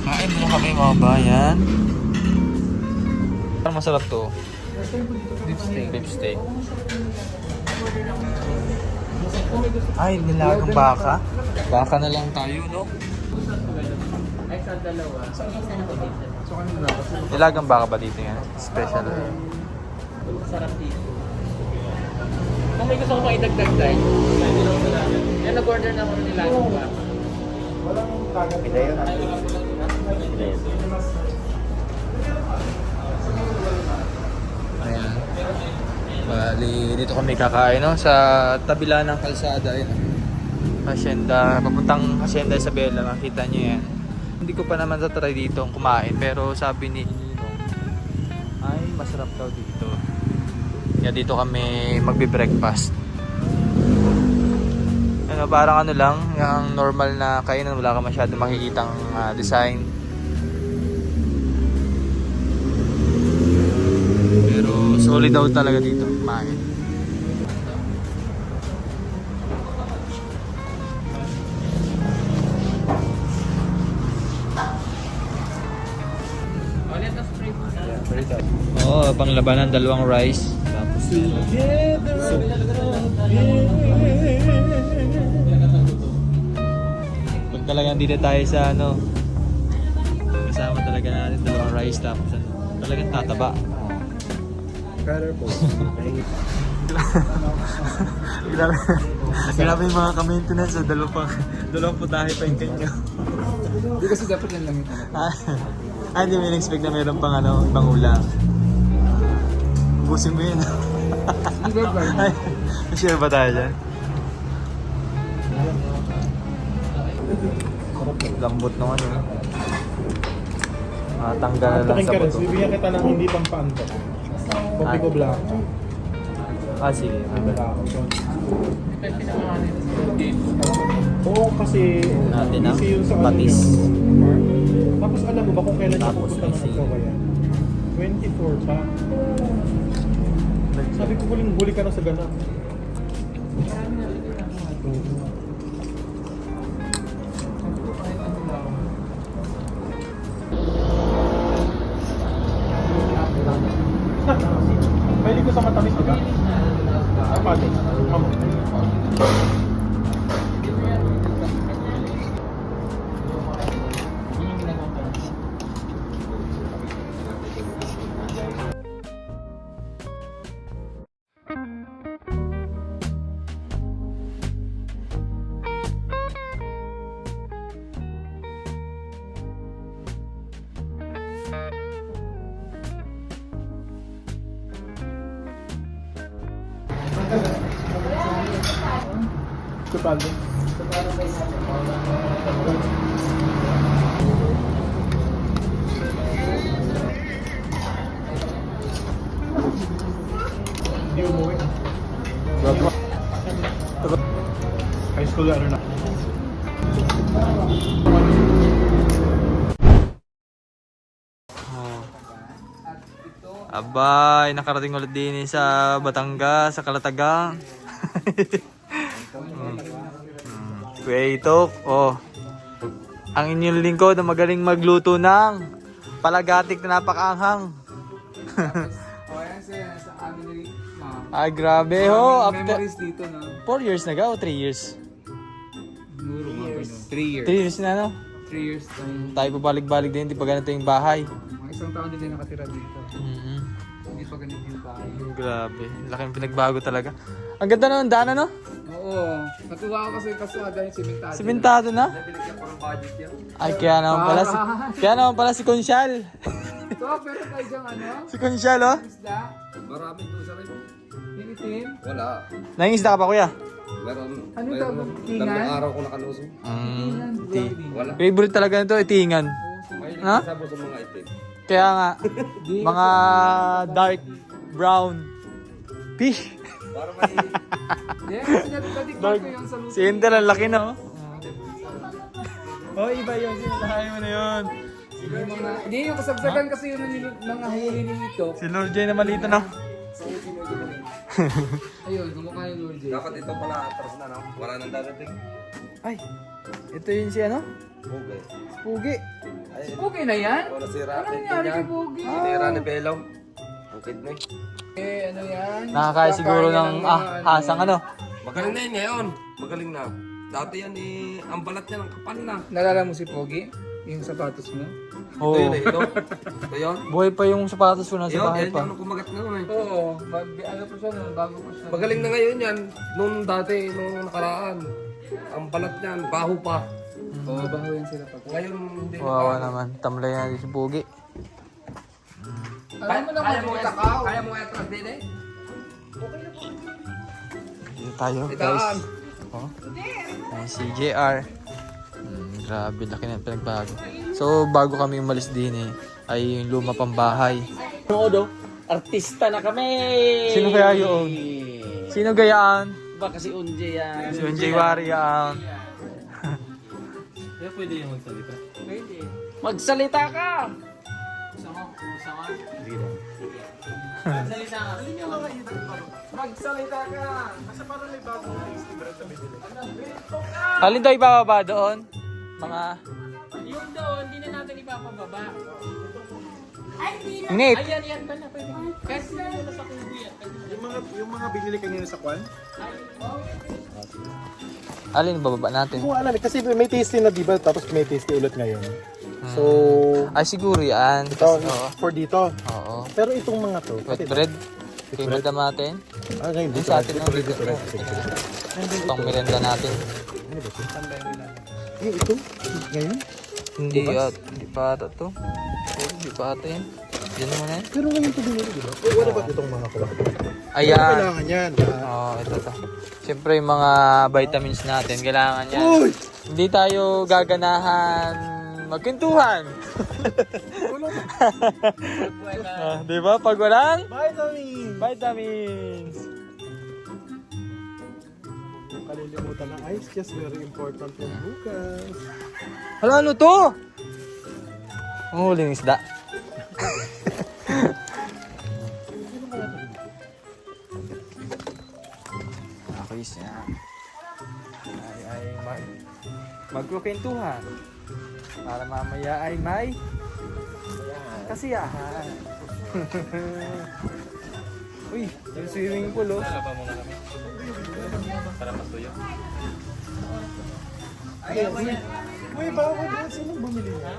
Kain mo kami mga bayan. Parang masarap to. Beef steak. Beef steak. Ay, nilagang baka. Baka na lang tayo, no? Ay, sa dalawa. So, ano na? Nilagang baka ba dito yan? Special. Sarap dito. Kung may gusto ko maidagdag tayo, yan, nag-order na ako ng nilagang baka. Ayan. Bali, dito kami kakain, no? Sa tabila ng kalsada, yun. Hacienda, papuntang Hacienda Isabela, makita nyo yan. Hindi ko pa naman tatry dito kumain, pero sabi ni Ninong, ay masarap daw dito. Kaya dito kami magbe-breakfast. Ano, parang ano lang, yung normal na kainan, wala ka masyado makikitang design. Pero solid daw talaga dito kumain. Ulit na spray mo. Oo, panglabanan, dalawang rice. Tapos pag talagang dito tayo sa ano, kasama talaga natin dalawang rice tapos ano, talagang tataba. Better po. Grabe. Grabe yung mga ka-maintenance, so dalawang putahe pa yung kanyo. Hindi kasi dapat yan lang yung Hindi mo in-expect na mayroon pang ano, ibang ulam. Ubusin mo yun. Hindi ba? Ay, share ba tayo dyan? Lambot naman yun. Tanggal na lang sa buto. Bibigyan kita ng hindi pampaanto. Kopi ko blanco. Sige. Oo, kasi Natin ang busy yun sa patis. Tapos alam mo ba kung kailan siya Tapos pupunta ng easy. Cagayan? 24 pa. Sabi ko huli ka na sa ganap. Pwede ko sa matamis ka? Kapatid. Mamo. Kapatid. Hindi umuwi. High school ano na. Abay, nakarating ulit din sa Batangas, sa Calatagang. Kuya Itok, ang inyong lingkod na magaling magluto ng palagatik na napakaanghang. O yan sa amin ni Ma'am. Ay, grabe ho. Memories dito na. 4 years na ga o 3 years? 3 years. 3 years na, no? 3 years tayo. Tayo pabalik-balik din, di pa ganito yung bahay. Mga isang taon din nakatira dito. Hindi pa ganito yung bahay. Grabe, laking pinagbago talaga. Ang ganda na ng daan, no? Oo. Natuwa ako kasi dahil simentado. Simentado na? Binigyan ko ng budget yan. Ay, kaya naman pala si Consyal. So, pero kayo dyan ano? Si Consyal, oh. Isda? Marami doon sa rin. Tinitin? Wala. Nangingisda ka pa, kuya? Meron. Ano meron. daw, tingan? Tatlong araw ko nakalusong. Wala. Favorite talaga nito, itingan. Mahilig Ha? kasama sa mga itim. Kaya nga, mga dark brown fish. Para may... Hindi, kasi natikman ko yung sa luto. Si Ender, ang laki na, oh. Oh, iba yun. Sinatahay mo na yun. Hindi, yung kasagsagan kasi yun ng huli nito. Si Lord J na malito na. Ayun, kumukha yung Lord J. Dapat ito pala atras na, no? Wala nang dadating. Ay, ito yun si ano? Okay. Pugi. Ay, Okay na yan? wala sira. Ano nangyari kay Pogi? Sinira ni Belaw. Ang kidney. Eh, ano yan? Nakakaya siguro ng hasang ano. Magaling na yun ngayon. Magaling na. Dati yan ang balat niya ng kapal na. Nalala mo si Pogi? Yung sapatos mo? Oo. Ito yun eh, ito. Ito yun. Buhay pa yung sapatos ko nasa Yun, bahay yan pa. yung kumagat na nun eh. Oo. Ano pa siya nun? Bago pa siya. Magaling na ngayon yan. Nung dati, nung nakaraan. Ang balat niyan, baho pa. Oo, baho yan sila pag. Ngayon, hindi na Wawa pa. naman. Tamlay na din si Pogi. Alam mo naman yung takaw. Kaya mo nga din eh. Dito tayo guys. Itaan. Oh. Ayan si JR. Grabe, laki na pinagbago. So, bago kami umalis din ay yung luma pang bahay. Nodo, artista na kami! Sino kaya yun? Sino gayaan? Baka si Unje yan. Si Unjay Wari ang... Kaya pwede yung magsalita. Pwede. Magsalita ka! Magsalita ka. Magsalita ka! Kasi parang may bagong taste ni Brad na binili. Alin daw ibababa doon? Mga... Yung doon, hindi na natin ipapababa. Init! Ayan, yan ba na pwede? Kasi na sa kubo yan. Yung mga binili kanina sa kwan? Alin bababa natin? Hindi ko alam eh, kasi may tasty na diba, tapos may tasty ulit ngayon. So, Ay siguro yan. ito, Oo. for dito. Oo. Pero itong mga to, Wet bread. Kay madam natin. ngayon Yung dito. sa atin Ito no? rin, dito rin. Sige, sige. Pang merenda natin. Ito, ngayon? Hindi at hindi pa ata to. Oo, hindi pa ata yan. Yan naman yan. Pero ngayon ito binili, diba? What about itong mga kuha? Ayan. Kailangan yan. Oo, ito to. Siyempre yung mga vitamins natin, kailangan yan. Uy! Hindi tayo gaganahan magkwentuhan. Di ba? Pag walang Vitamin! vitamins. Kalilimutan ng ice chest, very important yung bukas. Ano to? Ang huling isda. Okay siya. Ay magkukwentuhan. Para mamaya ay may kasiyahan. Uy, yung swimming pool oh. Laba muna kami. Para masuyo. Uy, bago doon, sinong bumili niya?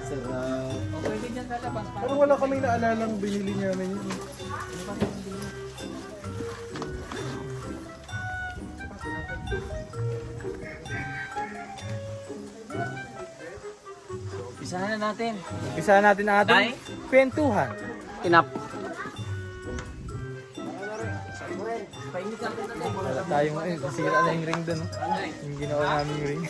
Sarap. Pwede dyan sa labas. Pero wala kami naalalang binili niya namin yun. Pisahan na natin. Isa natin ang ating Tay? kwentuhan. Kinap. Wala tayong sira na yung ring doon. Oh. Yung ginawa namin ring.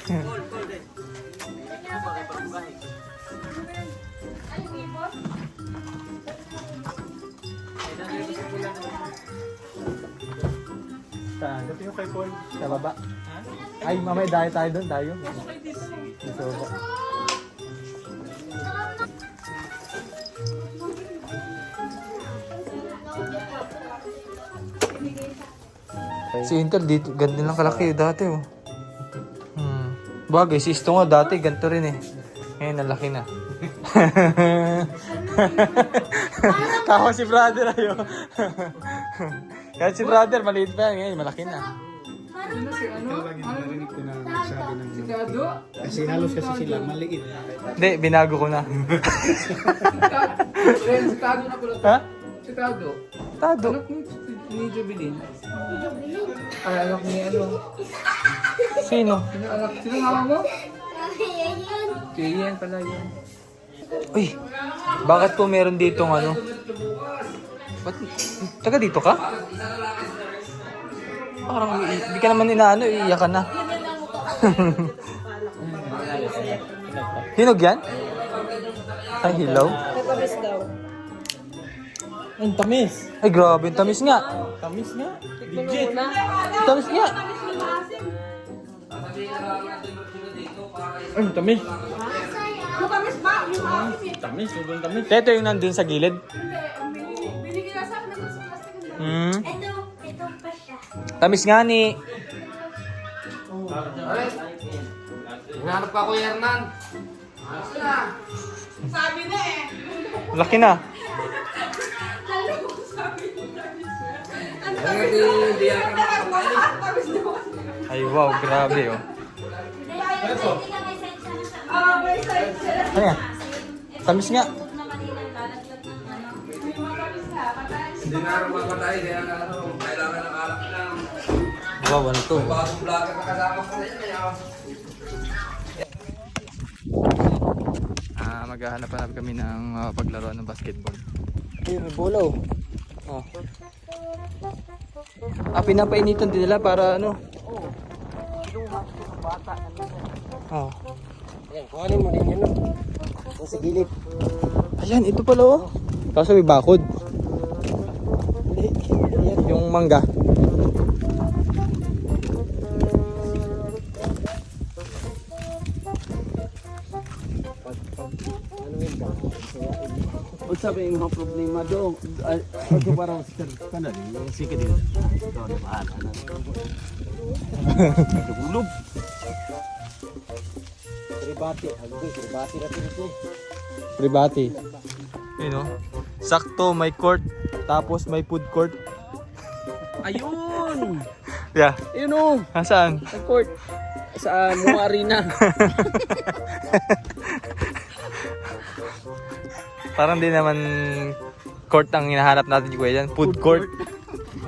Saan? Dati yung kay Paul. Sa baba. Ay, mamaya dahil tayo doon, tayo. Sa baba. Si Intel, dito, ganito lang kalaki dati oh. Bagay, si Isto nga dati, ganito rin eh. Ngayon, nalaki na. Tawa si brother ayo. Kahit si brother, maliit pa yan. Ngayon, malaki na. Lagi narinig ko na nagsabi ng Sigado? kasi halos kasi sila maliit. Hindi, binago ko na. Sigado na pala. Ha? Sigado. Tado. Anak ni Jubilin. Ay, anak ni ano? Sino? Sino anak? Sino mama mo? Kiyan pala yun. Uy, bakit po meron ditong ano? Ba't, taga dito ka? Parang di ka naman inaano, iiyak ka na. Hinog yan? Ay, hilaw? Ang tamis. Ay, grabe, ang tamis nga. Tamis nga. Legit. Tamis nga. Ang tamis. Matamis ba? Yung akin eh. Tamis, sobrang tamis. Ito yung nandun sa gilid. Hindi. Binigyan na sa akin ng gusto plastic. Hmm. Ito pa siya. Tamis nga ni. Hinahanap ka, Kuya Hernan. Sabi na eh. Laki na. Hindi yan. Ay, wow, grabe oh. Ano yan? Tamis nga. Hindi na rin mamatay. Kaya kailangan ng alak lang. Wow, ano to? Bagong vlogger na kasama ko rin. Maghahanap kami ng paglaruan ng basketball. Ay, may bola oh. Oh. Pinapainitan din nila para ano? Oh. Ayan, kuhanin mo din yan no. Yung sa gilid. Ayan, ito pala oh. Kaso may bakod. Yung mangga. Huwag sabi yung mga problema doon. Ako parang ka na rin. Yung sige din. Ikaw na bahala na. Nagulog. Tribati. Tribati na ito. Pribati. Yun oh. Sakto, may court. Tapos may food court. Ayun! Yeah. Ayun o! Saan? Sa court. Sa Mua Arena. Parang di naman court ang hinahanap natin yung kuya dyan. Food court.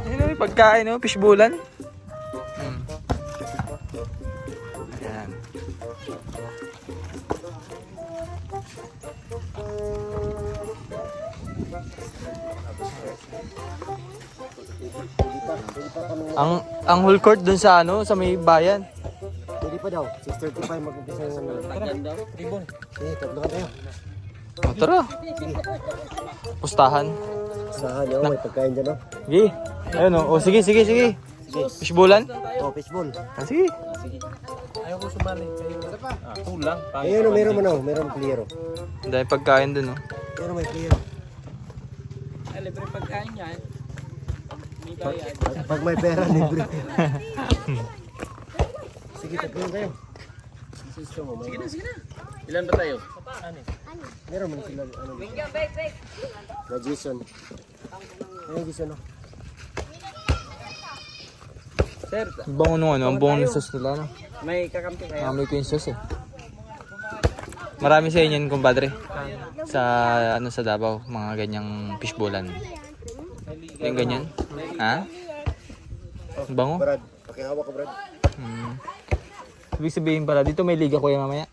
Ayun, may pagkain, no? Fishbowlan. Ayan. Ang whole court dun sa ano, sa may bayan. Pwede pa daw. 6:35 mag-umpisa yung ano. Tagyan daw. Ribbon. Eh, tatlo ka tayo. O, tara. Pustahan. Sahan yun, may pagkain dyan o. Sige. Ayun o. O, sige. Fishbowlan? Oh, fishball. Sige. Ayaw ko sumali. Kulang. Ayun o, meron mo na o. Meron clear o. Ang dami pagkain dun, oh. Meron may clear. Libre pagkain yan. Pag may pera, libre. Sige, tatlo kayo. Sige na. Ilan ba tayo? Meron mo na sila. Ano, na Jason. Ayun, Jason o. Sir, Ang bango nung ano, ang bango ng sauce nila, no? may kakampi kayo. Amoy ko yung sauce, eh. Marami sa inyo yun, kumpadre. Sa, ano, sa Davao, mga ganyang fishbowlan. Yung ganyan? Ha? Ang bango? Brad, pakihawa ka, Brad. Ibig sabihin pala, dito may liga kuya mamaya.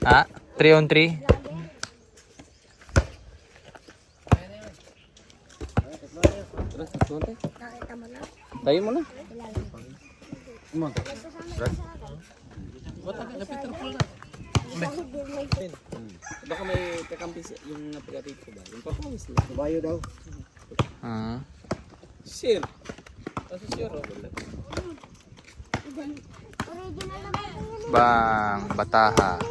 Ha? 3-on-3? Tayo mo na. Baka may kakampi yung napagapit ko ba? Yung papawis lang. Bayo daw. Ah. Sir. Kasi sir o. Bang, bataha.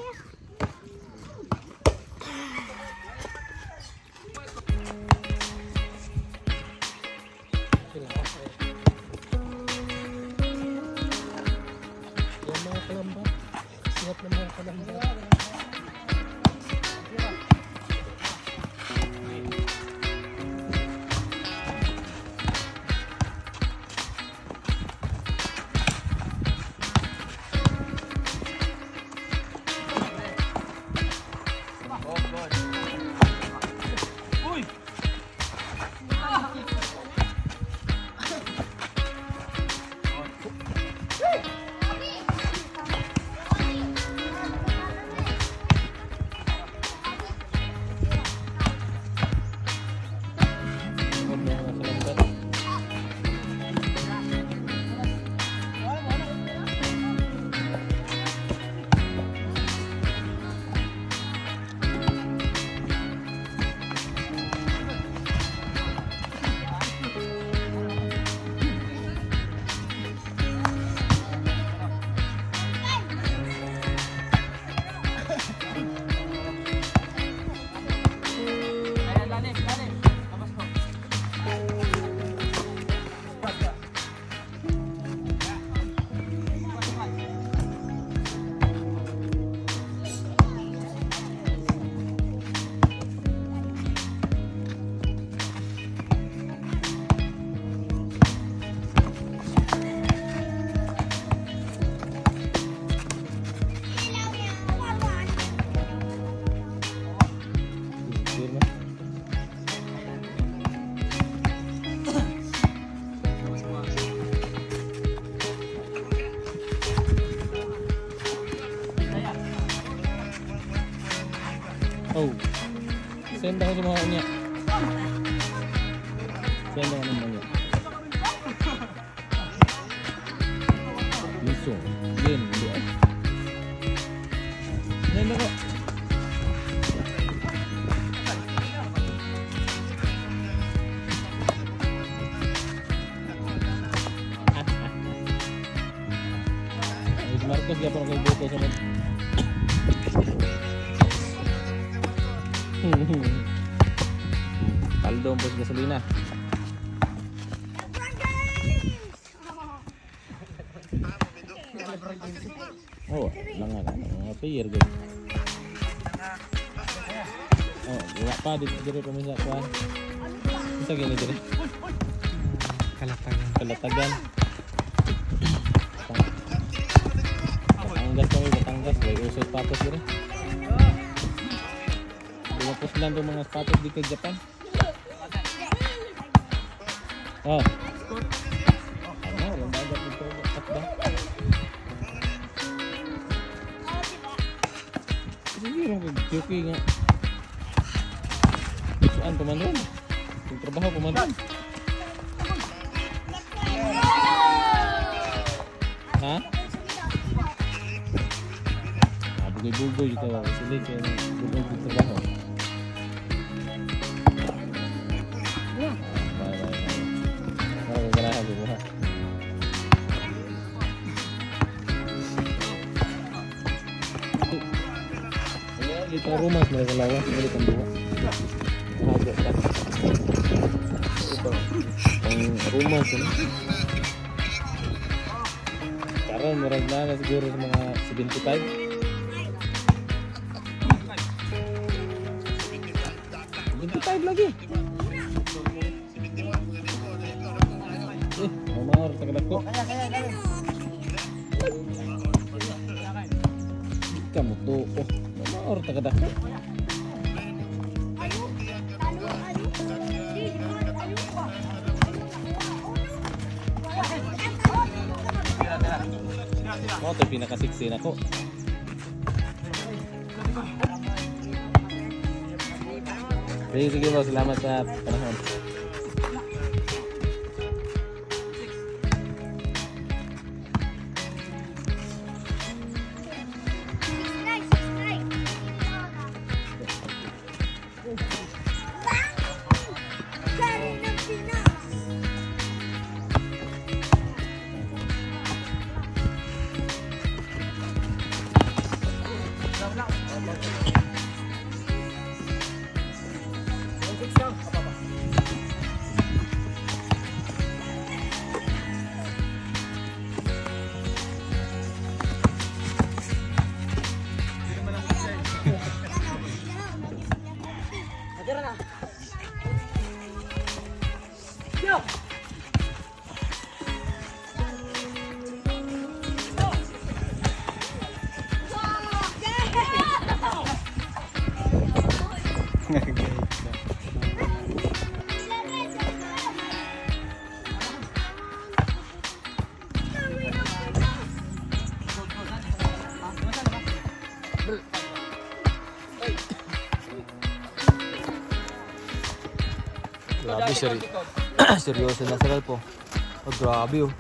Oh. Send ako sa mga kanya. Send ako ng mga. Liso. Yan. Send ako. Luis Marcos, ya pa nagbuto sa mga. Paldo ang bus gasolina. Oh, lang nga mga player good. Oh, wala pa dito dire pa sa kuan. Isa gini dire. Kalatagan. Batangas, way uso sapatos dire. Tapos lang itong mga sapatos di kay Japan. Oh. Ano, yung bagat dito. Takda. Sige, jockey nga. Saan pumandan? Yung trabaho pumandan. Ha? Bugay-bugay ito. Sili kaya bugay yung trabaho. Dito rumah mereka lawan dari pendua. Agak kan. Ang rumah sini. Karena mereka na siguro mga 75. 75 lagi. Mamar tagadak ko. Kamu tuh, mamar tagadak ko. Oh, ito pinakasiksin ako. Sige bro, salamat sa panahon. Grabe, seryoso na sila po. Oh, grabe oh.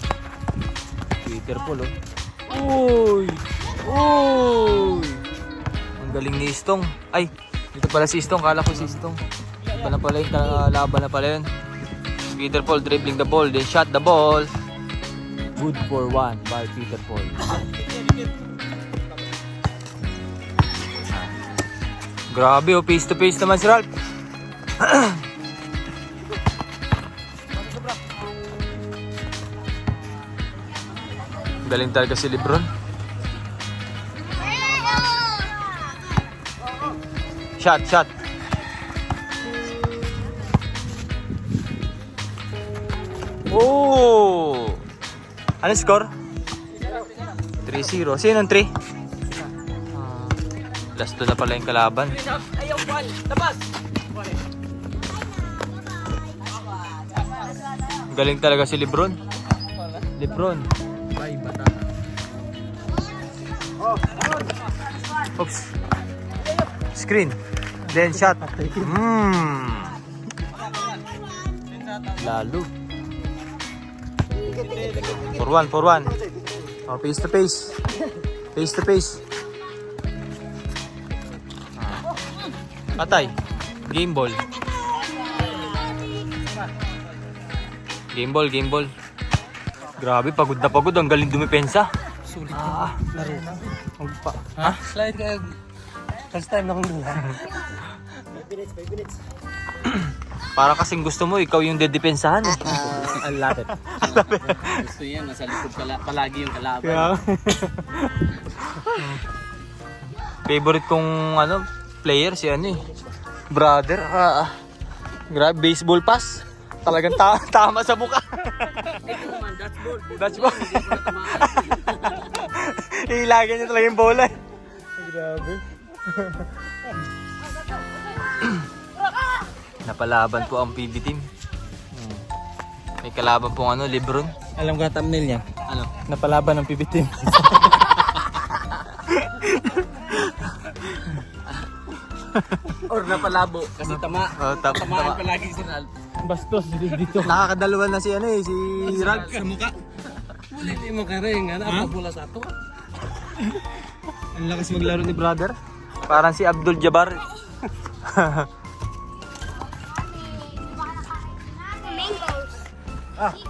Peter Paul oh. Uy! Uy! Ang galing ni Istong. Ay, dito pala si Istong. Kala ko si Istong. Iba na pala yung laban na pala yun. Peter Paul dribbling the ball, then shot the ball. Good for one by Peter Paul. Grabe oh, face to face naman si Ralph. Galing talaga si Lebron. Shot. Oh! Ano score? 3-0. Sino ang 3? Last 2 na pala yung kalaban. Galing talaga si Lebron. Oops. Screen. Then shot. Lalo. 4-1. Oh, face to face. Face to face. Patay. Game ball. Game ball. Grabe, pagod na pagod. Ang galing dumipensa. Sulit laro. Magpa. Ha? Slide ka. First time na kong nila. 5 minutes. Para kasing gusto mo, ikaw yung dedepensahan. Ang lapit. Gusto yan, nasa likod palagi yung kalaban. Favorite kong player si brother. Grabe, baseball pass. Talagang tama sa mukha. Ito naman, dodgeball. Dodgeball. Ilagan niya talaga yung bola. Grabe. Napalaban po ang PB team. May kalaban pong Lebron. Alam ko ang thumbnail niya. Ano? Napalaban ng PB team. Or napalabo. Kasi tama. Oh, Tamaan palagi si Ralph. Bastos dito. Nakakadalawa na si si Ralph. Sa mukha. Hindi mo karing. Napabula sa ato. Ang lakas maglaro ni brother. Parang si Abdul Jabbar.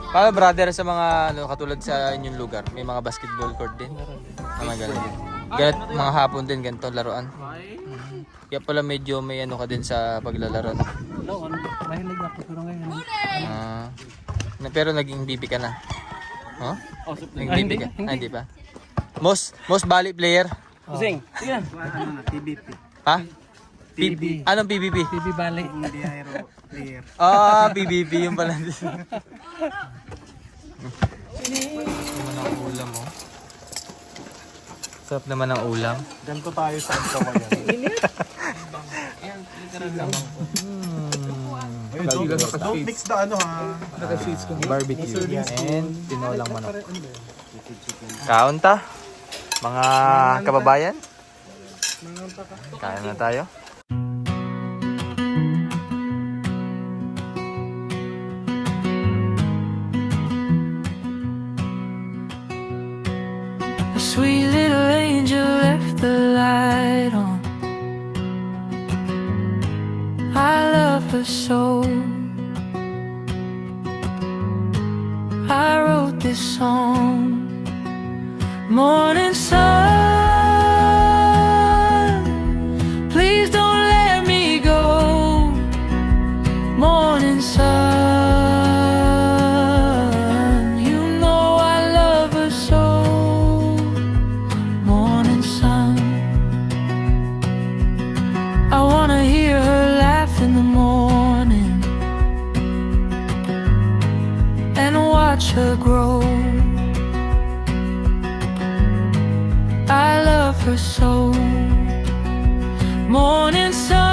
Paano brother sa mga katulad sa inyong lugar? May mga basketball court din? Mga ganun din. Mga hapon din ganito laruan. Kaya pala medyo may ka din sa paglalaro. Mahilig ako pero ngayon. Pero naging BB ka na. Oh? Naging BB ka? Hindi pa. Most volley player? Kusing. Sige na. TBP. Ha? Anong PBP? PB Bali. Hindi aero player. PBP yung pala. Naman ang ulam, oh. Sarap naman ang ulam. Ganito tayo sa kawayan. Don't mix the Barbecue and tinolang manok. Kaunta, mga kababayan. Kain na tayo. A sweet little angel left the light on. I love her so. I wrote this song. Morning sun, please don't let me go. Morning sun, you know I love her so. Morning sun, I wanna hear her laugh in the morning and watch her grow. I love her so. Morning sun.